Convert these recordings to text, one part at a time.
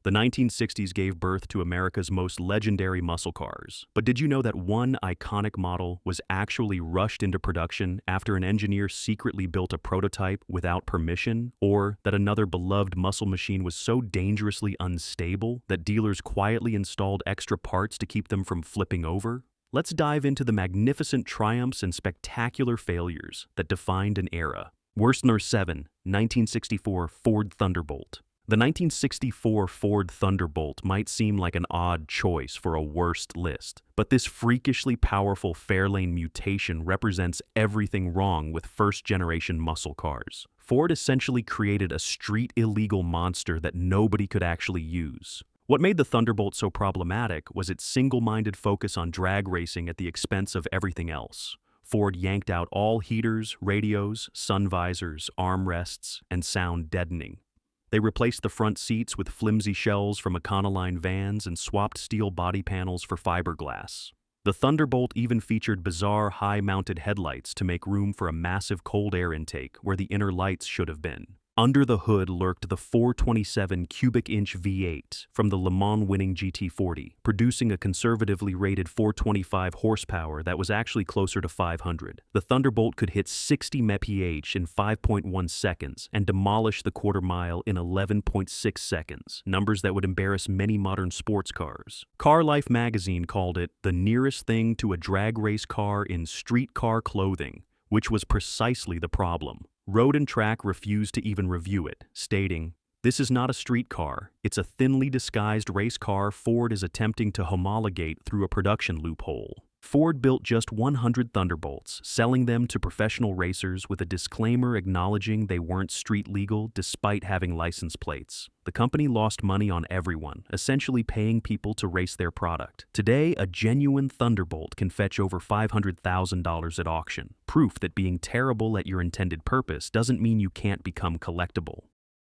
The 1960s gave birth to America's most legendary muscle cars. But did you know that one iconic model was actually rushed into production after an engineer secretly built a prototype without permission? Or that another beloved muscle machine was so dangerously unstable that dealers quietly installed extra parts to keep them from flipping over? Let's dive into the magnificent triumphs and spectacular failures that defined an era. Worst number 7, 1964 Ford Thunderbolt. The 1964 Ford Thunderbolt might seem like an odd choice for a worst list, but this freakishly powerful Fairlane mutation represents everything wrong with first-generation muscle cars. Ford essentially created a street illegal monster that nobody could actually use. What made the Thunderbolt so problematic was its single-minded focus on drag racing at the expense of everything else. Ford yanked out all heaters, radios, sun visors, armrests, and sound deadening. They replaced the front seats with flimsy shells from Econoline vans and swapped steel body panels for fiberglass. The Thunderbolt even featured bizarre high-mounted headlights to make room for a massive cold air intake where the inner lights should have been. Under the hood lurked the 427 cubic inch V8 from the Le Mans winning GT40, producing a conservatively rated 425 horsepower that was actually closer to 500. The Thunderbolt could hit 60 mph in 5.1 seconds and demolish the quarter mile in 11.6 seconds, numbers that would embarrass many modern sports cars. Car Life magazine called it the nearest thing to a drag race car in street car clothing, which was precisely the problem. Road and Track refused to even review it, stating, "This is not a street car, it's a thinly disguised race car Ford is attempting to homologate through a production loophole." Ford built just 100 Thunderbolts, selling them to professional racers with a disclaimer acknowledging they weren't street legal despite having license plates. The company lost money on everyone, essentially paying people to race their product. Today, a genuine Thunderbolt can fetch over $500,000 at auction, proof that being terrible at your intended purpose doesn't mean you can't become collectible.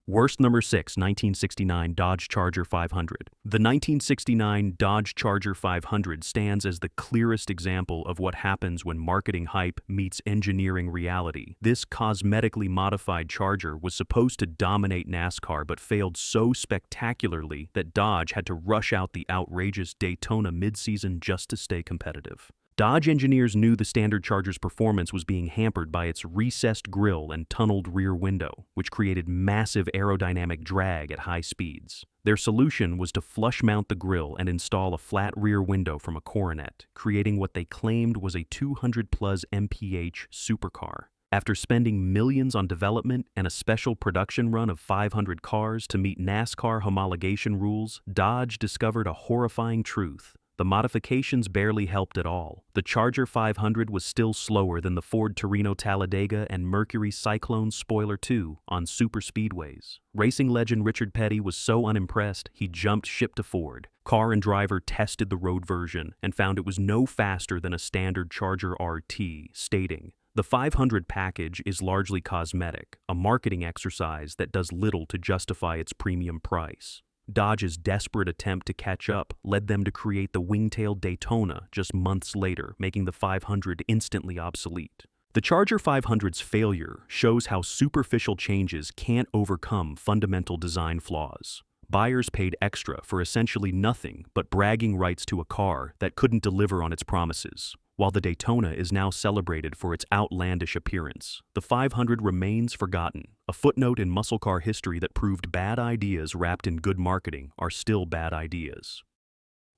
Worst number 6, 1969 Dodge Charger 500. The 1969 Dodge Charger 500 stands as the clearest example of what happens when marketing hype meets engineering reality. This cosmetically modified Charger was supposed to dominate NASCAR but failed so spectacularly that Dodge had to rush out the outrageous Daytona midseason just to stay competitive. Dodge engineers knew the standard Charger's performance was being hampered by its recessed grille and tunneled rear window, which created massive aerodynamic drag at high speeds. Their solution was to flush mount the grille and install a flat rear window from a Coronet, creating what they claimed was a 200+ mph supercar. After spending millions on development and a special production run of 500 cars to meet NASCAR homologation rules, Dodge discovered a horrifying truth. The modifications barely helped at all. The Charger 500 was still slower than the Ford Torino Talladega and Mercury Cyclone Spoiler 2 on superspeedways. Racing legend Richard Petty was so unimpressed, he jumped ship to Ford. Car and Driver tested the road version and found it was no faster than a standard Charger RT, stating, "The 500 package is largely cosmetic, a marketing exercise that does little to justify its premium price." Dodge's desperate attempt to catch up led them to create the wingtail Daytona just months later, making the 500 instantly obsolete. The Charger 500's failure shows how superficial changes can't overcome fundamental design flaws. Buyers paid extra for essentially nothing but bragging rights to a car that couldn't deliver on its promises. While the Daytona is now celebrated for its outlandish appearance, the 500 remains forgotten, a footnote in muscle car history that proved bad ideas wrapped in good marketing are still bad ideas.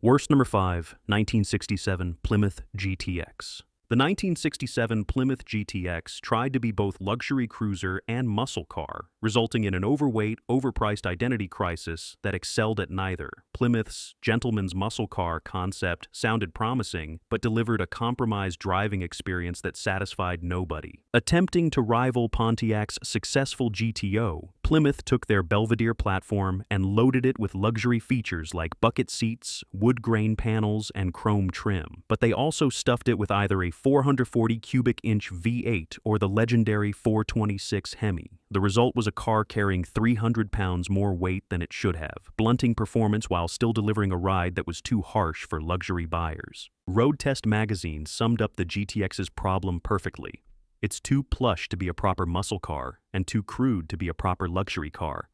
Worst number 5, 1967 Plymouth GTX. The 1967 Plymouth GTX tried to be both luxury cruiser and muscle car, resulting in an overweight, overpriced identity crisis that excelled at neither. Plymouth's gentleman's muscle car concept sounded promising, but delivered a compromised driving experience that satisfied nobody. Attempting to rival Pontiac's successful GTO, Plymouth took their Belvedere platform and loaded it with luxury features like bucket seats, wood grain panels, and chrome trim. But they also stuffed it with either a 440 cubic inch V8 or the legendary 426 Hemi. The result was a car carrying 300 pounds more weight than it should have, blunting performance while still delivering a ride that was too harsh for luxury buyers. Road Test magazine summed up the GTX's problem perfectly. It's too plush to be a proper muscle car and too crude to be a proper luxury car.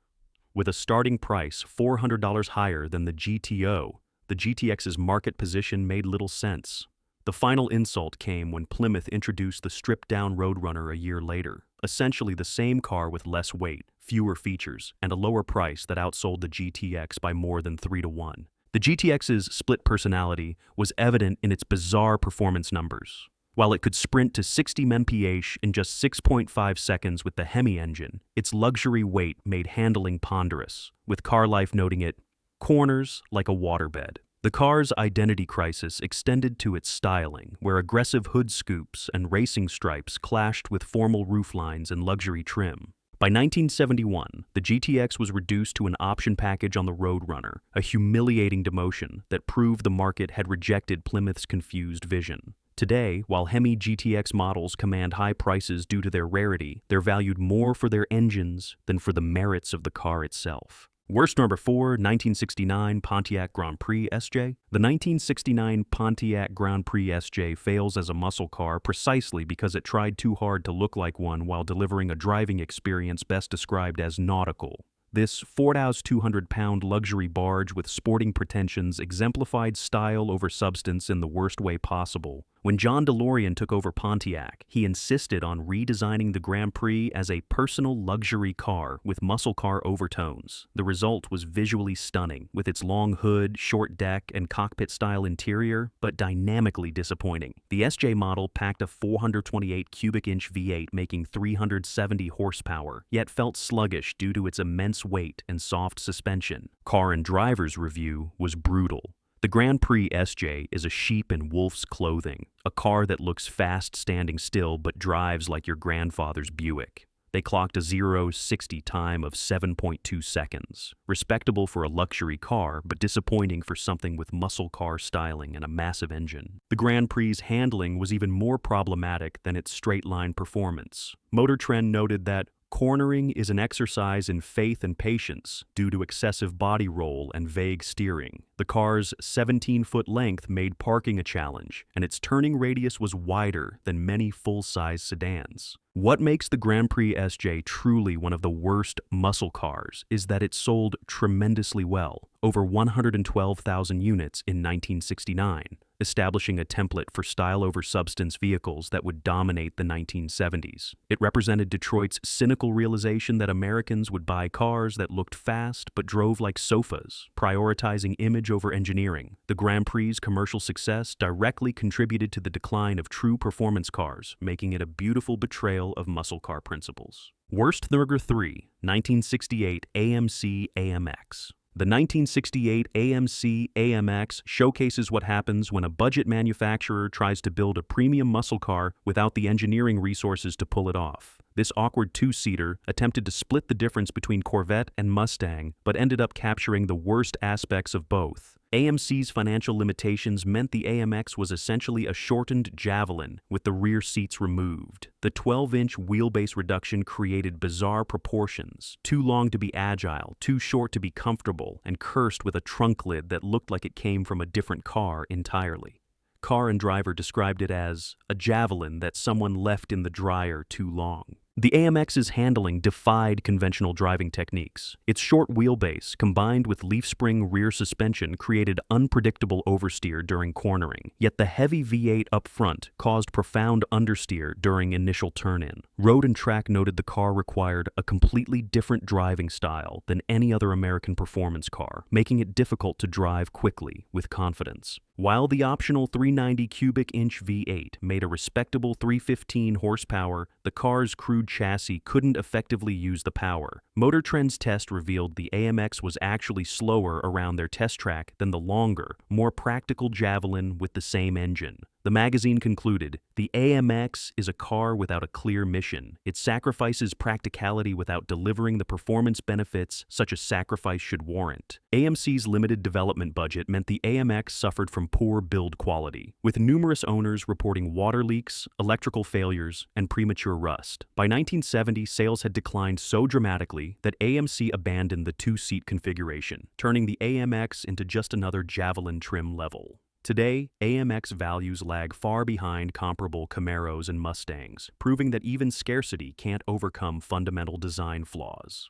With a starting price $400 higher than the GTO, the GTX's market position made little sense. The final insult came when Plymouth introduced the stripped-down Roadrunner a year later, essentially the same car with less weight, fewer features, and a lower price that outsold the GTX by more than 3-1. The GTX's split personality was evident in its bizarre performance numbers. While it could sprint to 60 mph in just 6.5 seconds with the Hemi engine, its luxury weight made handling ponderous, with CarLife noting it, "corners like a waterbed." The car's identity crisis extended to its styling, where aggressive hood scoops and racing stripes clashed with formal rooflines and luxury trim. By 1971, the GTX was reduced to an option package on the Roadrunner, a humiliating demotion that proved the market had rejected Plymouth's confused vision. Today, while Hemi GTX models command high prices due to their rarity, they're valued more for their engines than for the merits of the car itself. Worst number 4, 1969 Pontiac Grand Prix SJ. The 1969 Pontiac Grand Prix SJ fails as a muscle car precisely because it tried too hard to look like one while delivering a driving experience best described as nautical. This 4,200-pound luxury barge with sporting pretensions exemplified style over substance in the worst way possible. When John DeLorean took over Pontiac, he insisted on redesigning the Grand Prix as a personal luxury car with muscle car overtones. The result was visually stunning, with its long hood, short deck, and cockpit-style interior, but dynamically disappointing. The SJ model packed a 428 cubic inch V8 making 370 horsepower, yet felt sluggish due to its immense weight and soft suspension. Car and Driver's review was brutal. The Grand Prix SJ is a sheep in wolf's clothing, a car that looks fast standing still but drives like your grandfather's Buick. They clocked a 0-60 time of 7.2 seconds. Respectable for a luxury car, but disappointing for something with muscle car styling and a massive engine. The Grand Prix's handling was even more problematic than its straight-line performance. Motor Trend noted that cornering is an exercise in faith and patience due to excessive body roll and vague steering. The car's 17-foot length made parking a challenge, and its turning radius was wider than many full-size sedans. What makes the Grand Prix SJ truly one of the worst muscle cars is that it sold tremendously well, over 112,000 units in 1969, establishing a template for style over substance vehicles that would dominate the 1970s. It represented Detroit's cynical realization that Americans would buy cars that looked fast but drove like sofas, prioritizing image over engineering. The Grand Prix's commercial success directly contributed to the decline of true performance cars, making it a beautiful betrayal of muscle car principles. Worst number 3, 1968 AMC AMX. The 1968 AMC AMX showcases what happens when a budget manufacturer tries to build a premium muscle car without the engineering resources to pull it off. This awkward two-seater attempted to split the difference between Corvette and Mustang, but ended up capturing the worst aspects of both. AMC's financial limitations meant the AMX was essentially a shortened Javelin with the rear seats removed. The 12-inch wheelbase reduction created bizarre proportions, too long to be agile, too short to be comfortable, and cursed with a trunk lid that looked like it came from a different car entirely. Car and Driver described it as a Javelin that someone left in the dryer too long. The AMX's handling defied conventional driving techniques. Its short wheelbase, combined with leaf spring rear suspension, created unpredictable oversteer during cornering, yet the heavy V8 up front caused profound understeer during initial turn-in. Road and Track noted the car required a completely different driving style than any other American performance car, making it difficult to drive quickly with confidence. While the optional 390 cubic inch V8 made a respectable 315 horsepower, the car's crude chassis couldn't effectively use the power. Motor Trend's test revealed the AMX was actually slower around their test track than the longer, more practical Javelin with the same engine. The magazine concluded, "The AMX is a car without a clear mission. It sacrifices practicality without delivering the performance benefits such a sacrifice should warrant." AMC's limited development budget meant the AMX suffered from poor build quality, with numerous owners reporting water leaks, electrical failures, and premature rust. By 1970, sales had declined so dramatically that AMC abandoned the two-seat configuration, turning the AMX into just another Javelin trim level. Today, AMX values lag far behind comparable Camaros and Mustangs, proving that even scarcity can't overcome fundamental design flaws.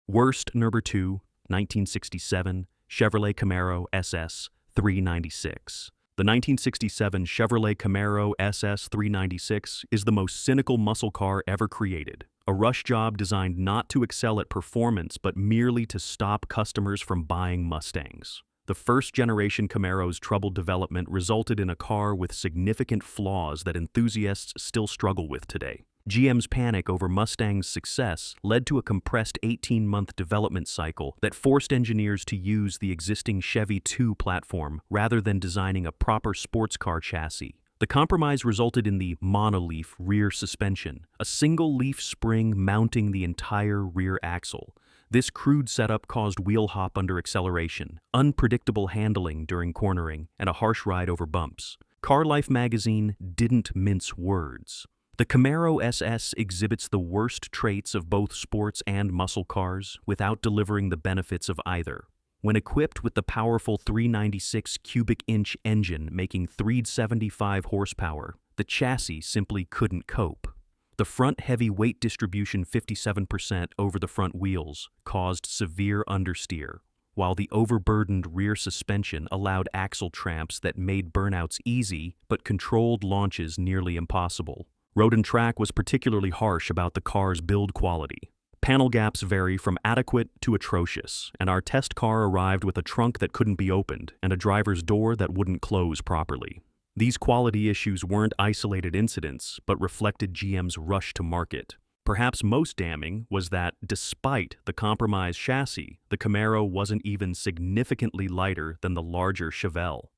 Worst number 2, 1967 Chevrolet Camaro SS 396. The 1967 Chevrolet Camaro SS 396 is the most cynical muscle car ever created. A rush job designed not to excel at performance but merely to stop customers from buying Mustangs. The first-generation Camaro's troubled development resulted in a car with significant flaws that enthusiasts still struggle with today. GM's panic over Mustang's success led to a compressed 18-month development cycle that forced engineers to use the existing Chevy 2 platform rather than designing a proper sports car chassis. The compromise resulted in the monoleaf rear suspension, a single leaf spring mounting the entire rear axle. This crude setup caused wheel hop under acceleration, unpredictable handling during cornering, and a harsh ride over bumps. Car Life magazine didn't mince words. The Camaro SS exhibits the worst traits of both sports and muscle cars without delivering the benefits of either. When equipped with the powerful 396 cubic inch engine making 375 horsepower, the chassis simply couldn't cope. The front heavy weight distribution 57% over the front wheels caused severe understeer, while the overburdened rear suspension allowed axle tramps that made burnouts easy but controlled launches nearly impossible. Road and Track was particularly harsh about the car's build quality. Panel gaps vary from adequate to atrocious, and our test car arrived with a trunk that couldn't be opened and a driver's door that wouldn't close properly. These quality issues weren't isolated incidents, but reflected GM's rush to market. Perhaps most damning was that, despite the compromised chassis, the Camaro wasn't even significantly lighter than the larger Chevelle.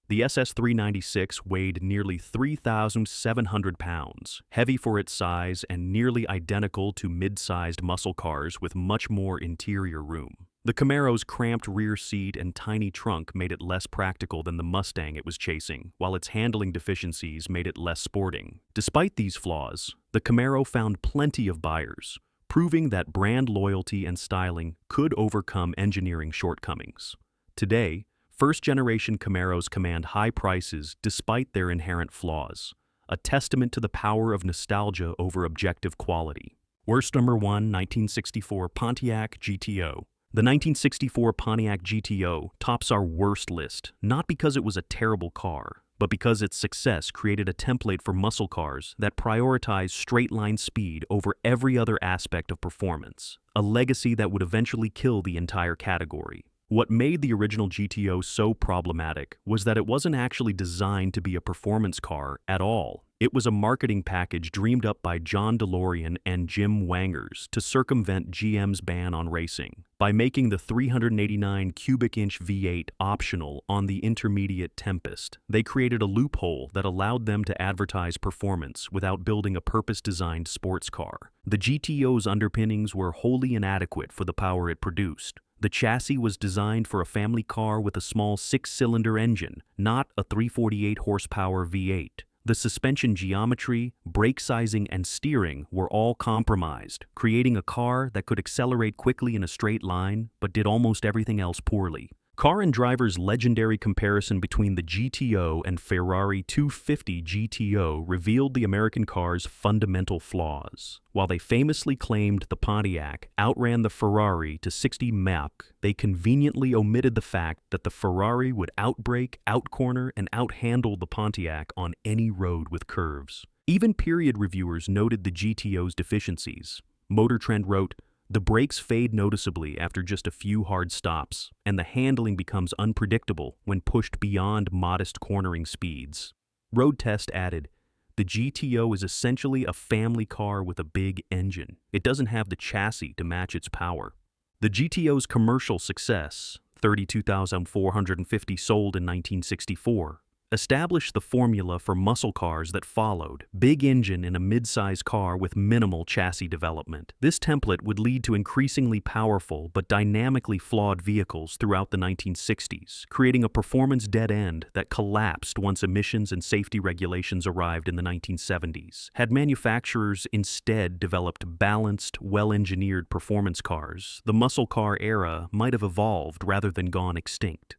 The SS 396 weighed nearly 3,700 pounds, heavy for its size and nearly identical to mid-sized muscle cars with much more interior room. The Camaro's cramped rear seat and tiny trunk made it less practical than the Mustang it was chasing, while its handling deficiencies made it less sporting. Despite these flaws, the Camaro found plenty of buyers, proving that brand loyalty and styling could overcome engineering shortcomings. Today, first-generation Camaros command high prices despite their inherent flaws, a testament to the power of nostalgia over objective quality. Worst number 1, 1964 Pontiac GTO. The 1964 Pontiac GTO tops our worst list, not because it was a terrible car, but because its success created a template for muscle cars that prioritize straight-line speed over every other aspect of performance, a legacy that would eventually kill the entire category. What made the original GTO so problematic was that it wasn't actually designed to be a performance car at all. It was a marketing package dreamed up by John DeLorean and Jim Wangers to circumvent GM's ban on racing. By making the 389 cubic inch V8 optional on the intermediate Tempest, they created a loophole that allowed them to advertise performance without building a purpose-designed sports car. The GTO's underpinnings were wholly inadequate for the power it produced. The chassis was designed for a family car with a small 6-cylinder engine, not a 348 horsepower V8. The suspension geometry, brake sizing, and steering were all compromised, creating a car that could accelerate quickly in a straight line, but did almost everything else poorly. Car and Driver's legendary comparison between the GTO and Ferrari 250 GTO revealed the American car's fundamental flaws. While they famously claimed the Pontiac outran the Ferrari to 60 mph, they conveniently omitted the fact that the Ferrari would outbrake, outcorner, and outhandle the Pontiac on any road with curves. Even period reviewers noted the GTO's deficiencies. Motor Trend wrote, "The brakes fade noticeably after just a few hard stops, and the handling becomes unpredictable when pushed beyond modest cornering speeds." Road Test added, "The GTO is essentially a family car with a big engine. It doesn't have the chassis to match its power." The GTO's commercial success, 32,450 sold in 1964, established the formula for muscle cars that followed: big engine in a mid-size car with minimal chassis development. This template would lead to increasingly powerful but dynamically flawed vehicles throughout the 1960s, creating a performance dead end that collapsed once emissions and safety regulations arrived in the 1970s. Had manufacturers instead developed balanced, well-engineered performance cars, the muscle car era might have evolved rather than gone extinct.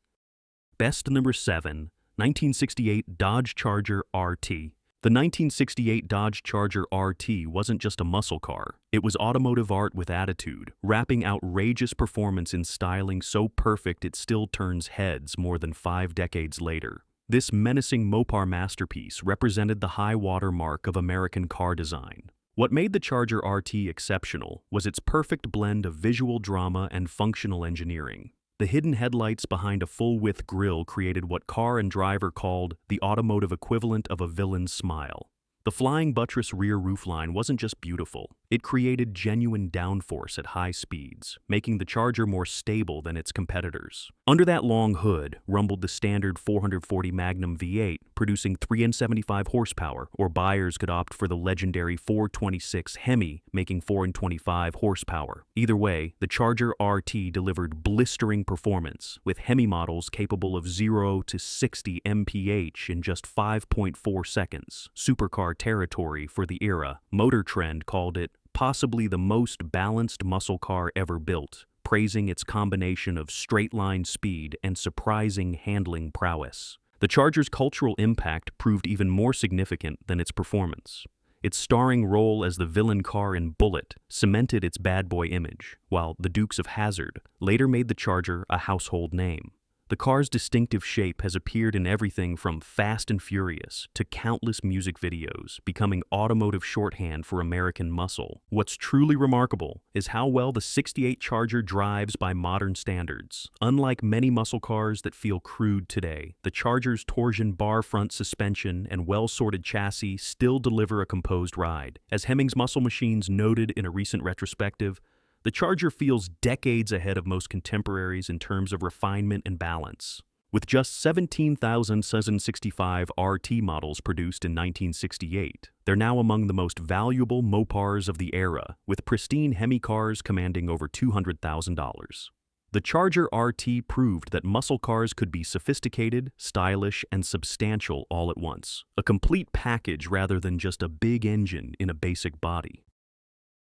Best number 7, 1968 Dodge Charger RT. The 1968 Dodge Charger RT wasn't just a muscle car. It was automotive art with attitude, wrapping outrageous performance in styling so perfect it still turns heads more than 5 decades later. This menacing Mopar masterpiece represented the high water mark of American car design. What made the Charger RT exceptional was its perfect blend of visual drama and functional engineering. The hidden headlights behind a full-width grille created what car and driver called the automotive equivalent of a villain's smile. The flying buttress rear roofline wasn't just beautiful, it created genuine downforce at high speeds, making the Charger more stable than its competitors. Under that long hood rumbled the standard 440 Magnum V8, producing 375 horsepower, or buyers could opt for the legendary 426 Hemi, making 425 horsepower. Either way, the Charger RT delivered blistering performance, with Hemi models capable of 0 to 60 mph in just 5.4 seconds. Supercar territory for the era. Motor Trend called it possibly the most balanced muscle car ever built, praising its combination of straight-line speed and surprising handling prowess. The Charger's cultural impact proved even more significant than its performance. Its starring role as the villain car in Bullitt cemented its bad boy image, while the Dukes of Hazzard later made the Charger a household name. The car's distinctive shape has appeared in everything from Fast and Furious to countless music videos, becoming automotive shorthand for American muscle. What's truly remarkable is how well the '68 Charger drives by modern standards. Unlike many muscle cars that feel crude today, the Charger's torsion bar front suspension and well-sorted chassis still deliver a composed ride. As Hemmings Muscle Machines noted in a recent retrospective, the Charger feels decades ahead of most contemporaries in terms of refinement and balance. With just 17,765 RT models produced in 1968, they're now among the most valuable Mopars of the era, with pristine Hemi cars commanding over $200,000. The Charger RT proved that muscle cars could be sophisticated, stylish, and substantial all at once. A complete package rather than just a big engine in a basic body.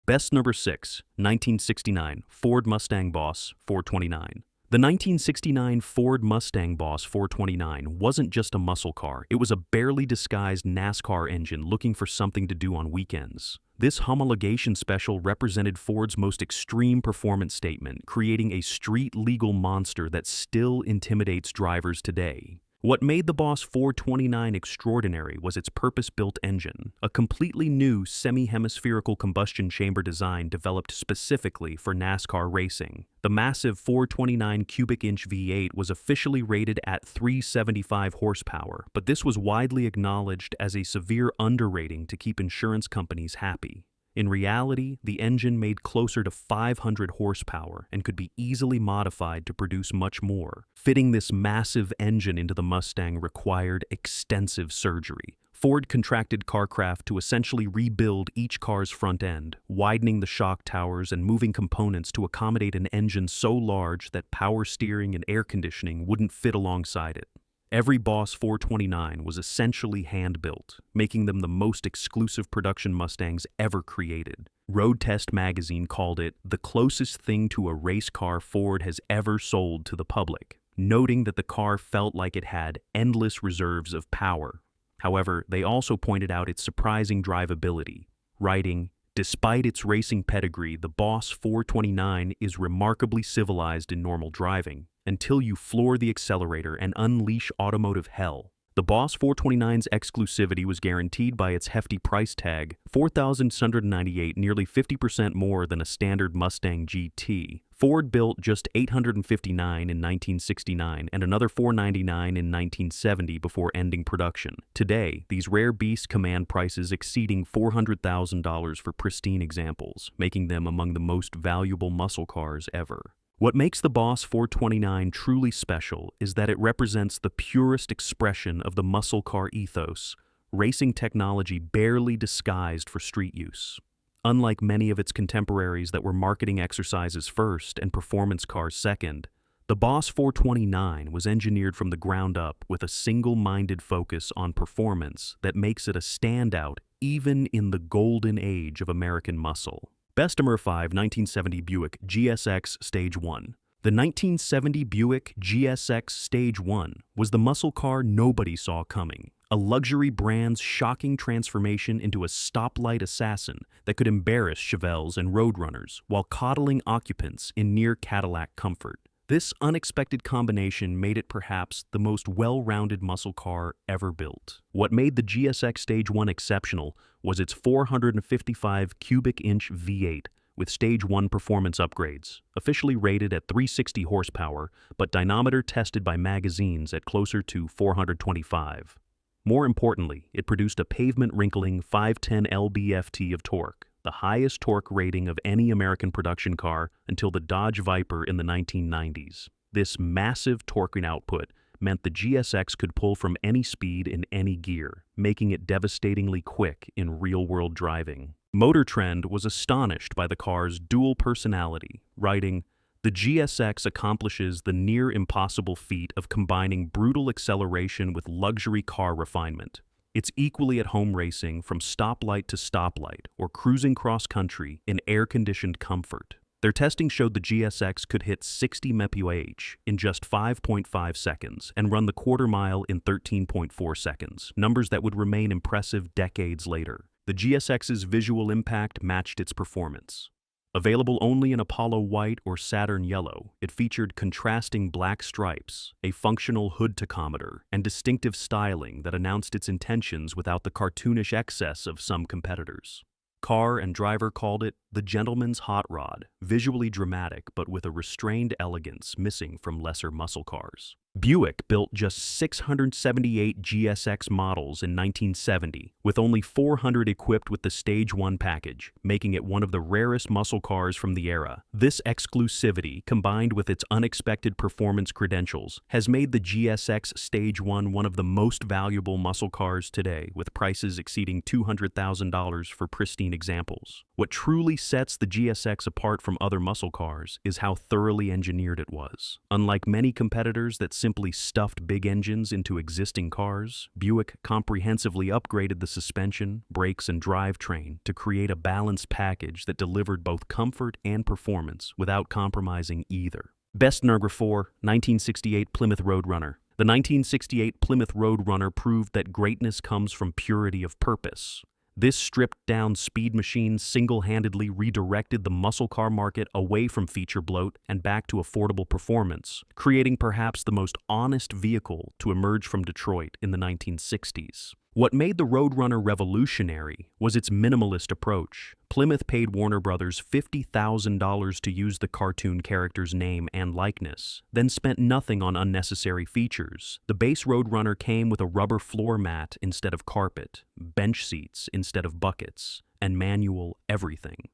Best number 6, 1969 Ford Mustang Boss 429. The 1969 Ford Mustang Boss 429 wasn't just a muscle car, it was a barely disguised NASCAR engine looking for something to do on weekends. This homologation special represented Ford's most extreme performance statement, creating a street-legal monster that still intimidates drivers today. What made the Boss 429 extraordinary was its purpose-built engine, a completely new semi-hemispherical combustion chamber design developed specifically for NASCAR racing. The massive 429 cubic inch V8 was officially rated at 375 horsepower, but this was widely acknowledged as a severe underrating to keep insurance companies happy. In reality, the engine made closer to 500 horsepower and could be easily modified to produce much more. Fitting this massive engine into the Mustang required extensive surgery. Ford contracted Carcraft to essentially rebuild each car's front end, widening the shock towers and moving components to accommodate an engine so large that power steering and air conditioning wouldn't fit alongside it. Every Boss 429 was essentially hand-built, making them the most exclusive production Mustangs ever created. Road Test magazine called it the closest thing to a race car Ford has ever sold to the public, noting that the car felt like it had endless reserves of power. However, they also pointed out its surprising drivability, writing, "Despite its racing pedigree, the Boss 429 is remarkably civilized in normal driving, until you floor the accelerator and unleash automotive hell." The Boss 429's exclusivity was guaranteed by its hefty price tag, $4,698, nearly 50% more than a standard Mustang GT. Ford built just 859 in 1969 and another 499 in 1970 before ending production. Today, these rare beasts command prices exceeding $400,000 for pristine examples, making them among the most valuable muscle cars ever. What makes the Boss 429 truly special is that it represents the purest expression of the muscle car ethos, racing technology barely disguised for street use. Unlike many of its contemporaries that were marketing exercises first and performance cars second, the Boss 429 was engineered from the ground up with a single-minded focus on performance that makes it a standout even in the golden age of American muscle. Best number 5, 1970 Buick GSX Stage 1. The 1970 Buick GSX Stage 1 was the muscle car nobody saw coming. a luxury brand's shocking transformation into a stoplight assassin that could embarrass Chevelles and Roadrunners while coddling occupants in near Cadillac comfort. This unexpected combination made it perhaps the most well-rounded muscle car ever built. What made the GSX Stage 1 exceptional was its 455 cubic inch V8 with Stage 1 performance upgrades, officially rated at 360 horsepower, but dynometer tested by magazines at closer to 425. More importantly, it produced a pavement-wrinkling 510 lb-ft of torque, the highest torque rating of any American production car until the Dodge Viper in the 1990s. This massive torquing output meant the GSX could pull from any speed in any gear, making it devastatingly quick in real-world driving. Motor Trend was astonished by the car's dual personality, writing, "The GSX accomplishes the near-impossible feat of combining brutal acceleration with luxury car refinement. It's equally at home racing from stoplight to stoplight or cruising cross-country in air-conditioned comfort." Their testing showed the GSX could hit 60 mph in just 5.5 seconds and run the quarter mile in 13.4 seconds, numbers that would remain impressive decades later. The GSX's visual impact matched its performance. Available only in Apollo White or Saturn Yellow, it featured contrasting black stripes, a functional hood tachometer, and distinctive styling that announced its intentions without the cartoonish excess of some competitors. Car and driver called it the gentleman's hot rod, visually dramatic but with a restrained elegance missing from lesser muscle cars. Buick built just 678 GSX models in 1970, with only 400 equipped with the Stage 1 package, making it one of the rarest muscle cars from the era. This exclusivity, combined with its unexpected performance credentials, has made the GSX Stage 1 one of the most valuable muscle cars today, with prices exceeding $200,000 for pristine examples. What truly sets the GSX apart from other muscle cars is how thoroughly engineered it was. Unlike many competitors that simply stuffed big engines into existing cars, Buick comprehensively upgraded the suspension, brakes, and drivetrain to create a balanced package that delivered both comfort and performance without compromising either. Best Number 4, 1968 Plymouth Roadrunner. The 1968 Plymouth Roadrunner proved that greatness comes from purity of purpose. This stripped-down speed machine single-handedly redirected the muscle car market away from feature bloat and back to affordable performance, creating perhaps the most honest vehicle to emerge from Detroit in the 1960s. What made the Roadrunner revolutionary was its minimalist approach. Plymouth paid Warner Brothers $50,000 to use the cartoon character's name and likeness, then spent nothing on unnecessary features. The base Roadrunner came with a rubber floor mat instead of carpet, bench seats instead of buckets, and manual everything.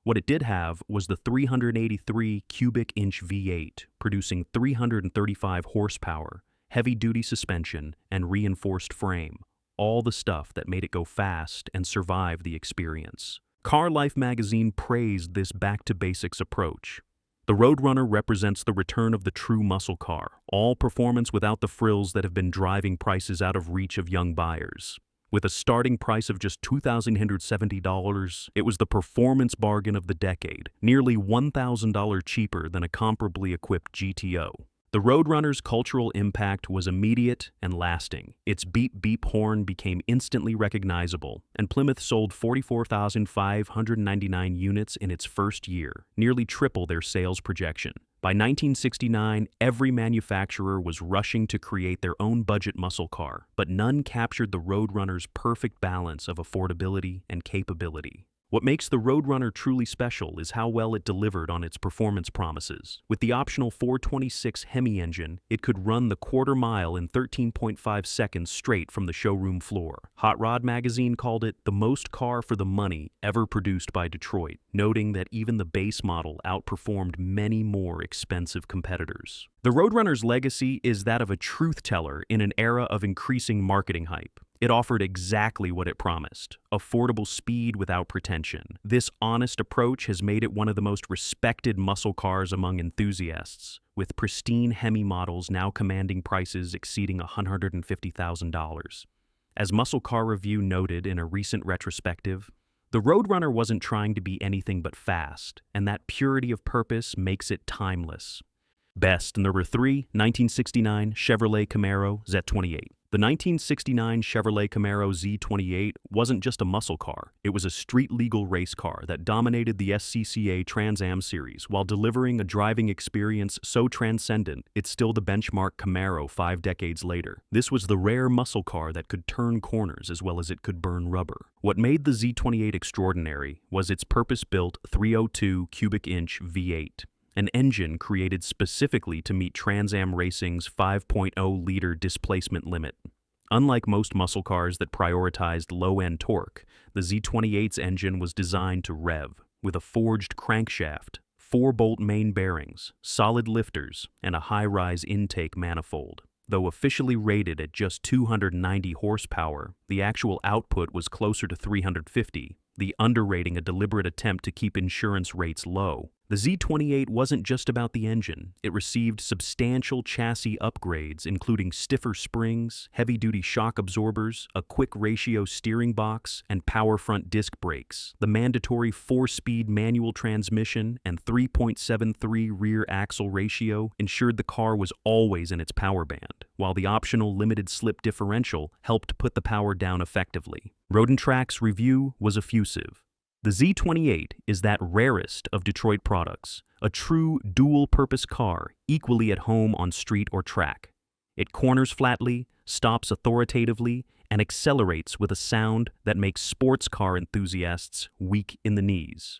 What it did have was the 383 cubic inch V8, producing 335 horsepower, heavy-duty suspension, and reinforced frame. All the stuff that made it go fast and survive the experience. Car Life magazine praised this back-to-basics approach. The Roadrunner represents the return of the true muscle car, all performance without the frills that have been driving prices out of reach of young buyers. With a starting price of just $2,870, it was the performance bargain of the decade, nearly $1,000 cheaper than a comparably equipped GTO. The Roadrunner's cultural impact was immediate and lasting. Its beep-beep horn became instantly recognizable, and Plymouth sold 44,599 units in its first year, nearly triple their sales projection. By 1969, every manufacturer was rushing to create their own budget muscle car, but none captured the Roadrunner's perfect balance of affordability and capability. What makes the Roadrunner truly special is how well it delivered on its performance promises. With the optional 426 Hemi engine, it could run the quarter mile in 13.5 seconds straight from the showroom floor. Hot Rod magazine called it the most car for the money ever produced by Detroit, noting that even the base model outperformed many more expensive competitors. The Roadrunner's legacy is that of a truth teller in an era of increasing marketing hype. It offered exactly what it promised, affordable speed without pretension. This honest approach has made it one of the most respected muscle cars among enthusiasts, with pristine Hemi models now commanding prices exceeding $150,000. As Muscle Car Review noted in a recent retrospective, the Roadrunner wasn't trying to be anything but fast, and that purity of purpose makes it timeless. Best Number 3, 1969 Chevrolet Camaro Z28. The 1969 Chevrolet Camaro Z28 wasn't just a muscle car, it was a street-legal race car that dominated the SCCA Trans Am series while delivering a driving experience so transcendent it's still the benchmark Camaro 5 decades later. This was the rare muscle car that could turn corners as well as it could burn rubber. What made the Z28 extraordinary was its purpose-built 302 cubic inch V8. An engine created specifically to meet Trans Am Racing's 5.0-liter displacement limit. Unlike most muscle cars that prioritized low-end torque, the Z28's engine was designed to rev, with a forged crankshaft, 4-bolt main bearings, solid lifters, and a high-rise intake manifold. Though officially rated at just 290 horsepower, the actual output was closer to 350, the underrating a deliberate attempt to keep insurance rates low. The Z28 wasn't just about the engine. It received substantial chassis upgrades, including stiffer springs, heavy-duty shock absorbers, a quick-ratio steering box, and power front disc brakes. The mandatory 4-speed manual transmission and 3.73 rear axle ratio ensured the car was always in its power band, while the optional limited-slip differential helped put the power down effectively. Road & Track's review was effusive. The Z28 is that rarest of Detroit products, a true dual-purpose car equally at home on street or track. It corners flatly, stops authoritatively, and accelerates with a sound that makes sports car enthusiasts weak in the knees.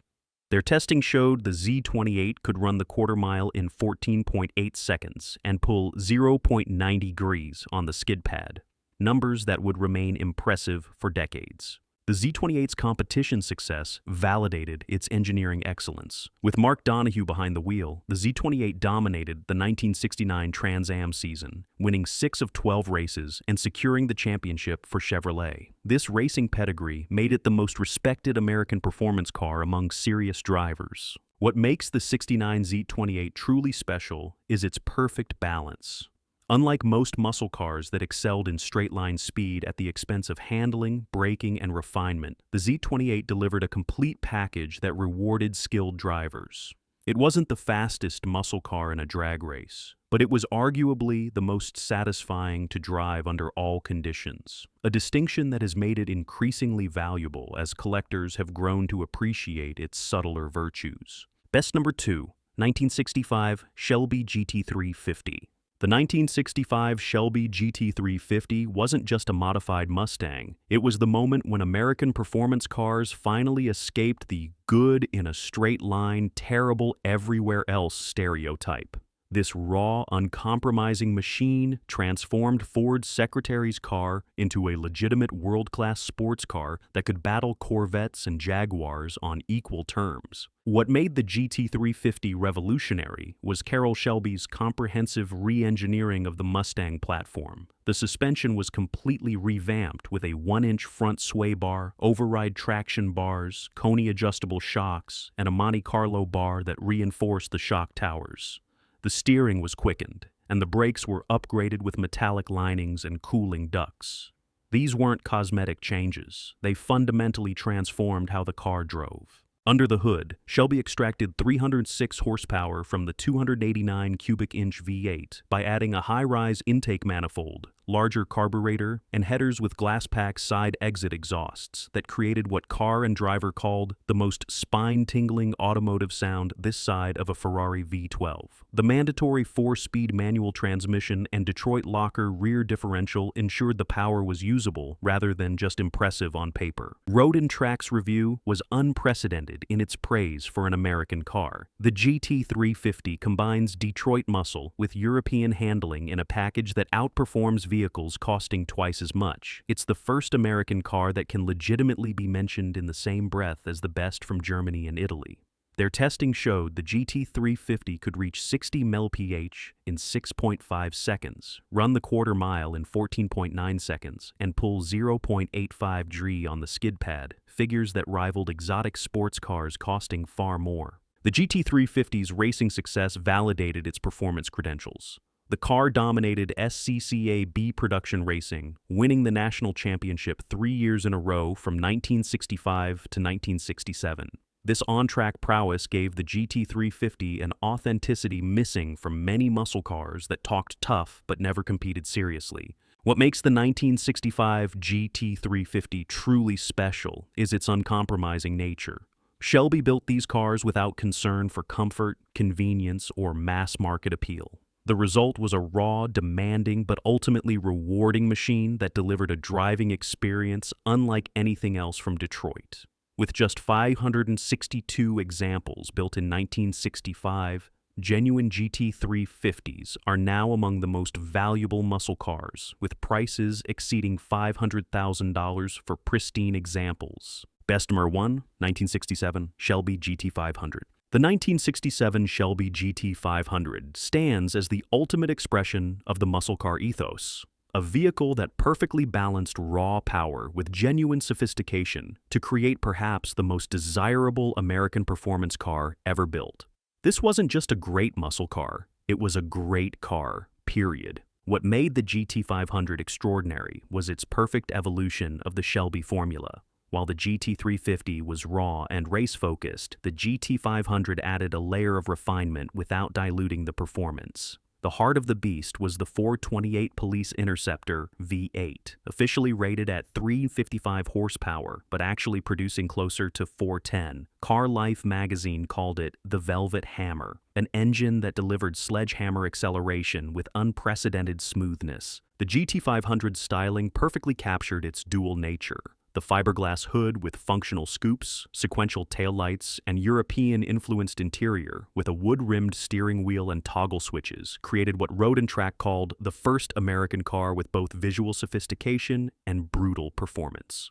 Their testing showed the Z28 could run the quarter mile in 14.8 seconds and pull 0.90 degrees on the skid pad, numbers that would remain impressive for decades. The Z28's competition success validated its engineering excellence. With Mark Donohue behind the wheel, the Z28 dominated the 1969 Trans Am season, winning 6 of 12 races and securing the championship for Chevrolet. This racing pedigree made it the most respected American performance car among serious drivers. What makes the '69 Z28 truly special is its perfect balance. Unlike most muscle cars that excelled in straight-line speed at the expense of handling, braking, and refinement, the Z28 delivered a complete package that rewarded skilled drivers. It wasn't the fastest muscle car in a drag race, but it was arguably the most satisfying to drive under all conditions, a distinction that has made it increasingly valuable as collectors have grown to appreciate its subtler virtues. Best number 2, 1965 Shelby GT350. The 1965 Shelby GT350 wasn't just a modified Mustang. It was the moment when American performance cars finally escaped the good in a straight line, terrible everywhere else stereotype. This raw, uncompromising machine transformed Ford's Secretary's car into a legitimate world-class sports car that could battle Corvettes and Jaguars on equal terms. What made the GT350 revolutionary was Carroll Shelby's comprehensive re-engineering of the Mustang platform. The suspension was completely revamped with a 1-inch front sway bar, override traction bars, Coney-adjustable shocks, and a Monte Carlo bar that reinforced the shock towers. The steering was quickened, and the brakes were upgraded with metallic linings and cooling ducts. These weren't cosmetic changes. They fundamentally transformed how the car drove. Under the hood, Shelby extracted 306 horsepower from the 289 cubic inch V8 by adding a high-rise intake manifold, larger carburetor, and headers with glass-pack side exit exhausts that created what car and driver called the most spine-tingling automotive sound this side of a Ferrari V12. The mandatory 4-speed manual transmission and Detroit Locker rear differential ensured the power was usable rather than just impressive on paper. Road & Track's review was unprecedented in its praise for an American car. The GT350 combines Detroit muscle with European handling in a package that outperforms vehicles costing twice as much. It's the first American car that can legitimately be mentioned in the same breath as the best from Germany and Italy. Their testing showed the GT350 could reach 60 mph in 6.5 seconds, run the quarter mile in 14.9 seconds, and pull 0.85 dri on the skid pad, figures that rivaled exotic sports cars costing far more. The GT350's racing success validated its performance credentials. The car dominated SCCA B production racing, winning the national championship 3 years in a row from 1965 to 1967. This on-track prowess gave the GT350 an authenticity missing from many muscle cars that talked tough but never competed seriously. What makes the 1965 GT350 truly special is its uncompromising nature. Shelby built these cars without concern for comfort, convenience, or mass-market appeal. The result was a raw, demanding, but ultimately rewarding machine that delivered a driving experience unlike anything else from Detroit. With just 562 examples built in 1965, genuine GT350s are now among the most valuable muscle cars, with prices exceeding $500,000 for pristine examples. Bessemer 1, 1967, Shelby GT500. The 1967 Shelby GT500 stands as the ultimate expression of the muscle car ethos, a vehicle that perfectly balanced raw power with genuine sophistication to create perhaps the most desirable American performance car ever built. This wasn't just a great muscle car, it was a great car, period. What made the GT500 extraordinary was its perfect evolution of the Shelby formula. While the GT350 was raw and race-focused, the GT500 added a layer of refinement without diluting the performance. The heart of the beast was the 428 Police Interceptor V8, officially rated at 355 horsepower, but actually producing closer to 410. Car Life magazine called it the Velvet Hammer, an engine that delivered sledgehammer acceleration with unprecedented smoothness. The GT500 styling perfectly captured its dual nature. The fiberglass hood with functional scoops, sequential taillights, and European-influenced interior with a wood-rimmed steering wheel and toggle switches created what Road and Track called the first American car with both visual sophistication and brutal performance.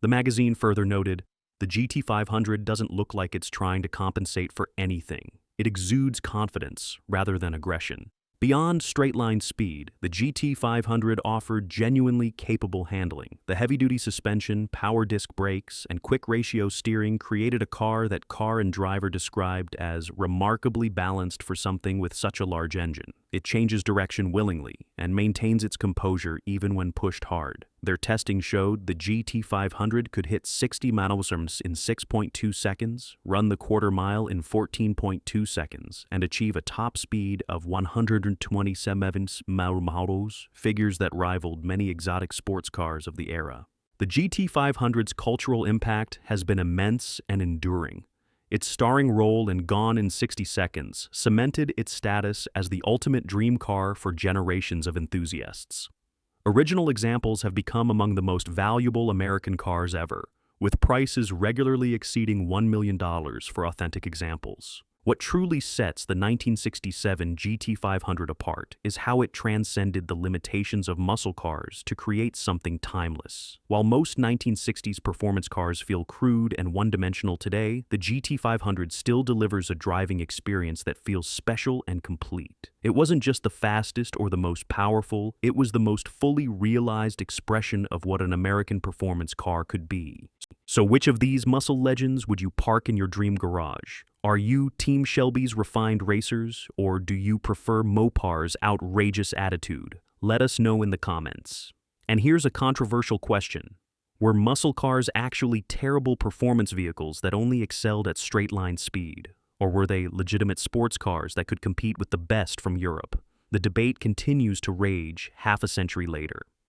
The magazine further noted, "The GT500 doesn't look like it's trying to compensate for anything. It exudes confidence rather than aggression." Beyond straight-line speed, the GT500 offered genuinely capable handling. The heavy-duty suspension, power disc brakes, and quick-ratio steering created a car that car and driver described as remarkably balanced for something with such a large engine. It changes direction willingly and maintains its composure even when pushed hard. Their testing showed the GT500 could hit 60 miles in 6.2 seconds, run the quarter mile in 14.2 seconds, and achieve a top speed of 127 miles, figures that rivaled many exotic sports cars of the era. The GT500's cultural impact has been immense and enduring. Its starring role in Gone in 60 Seconds cemented its status as the ultimate dream car for generations of enthusiasts. Original examples have become among the most valuable American cars ever, with prices regularly exceeding $1 million for authentic examples. What truly sets the 1967 GT500 apart is how it transcended the limitations of muscle cars to create something timeless. While most 1960s performance cars feel crude and one-dimensional today, the GT500 still delivers a driving experience that feels special and complete. It wasn't just the fastest or the most powerful, it was the most fully realized expression of what an American performance car could be. So which of these muscle legends would you park in your dream garage? Are you Team Shelby's refined racers, or do you prefer Mopar's outrageous attitude? Let us know in the comments. And here's a controversial question. Were muscle cars actually terrible performance vehicles that only excelled at straight-line speed? Or were they legitimate sports cars that could compete with the best from Europe? The debate continues to rage half a century later.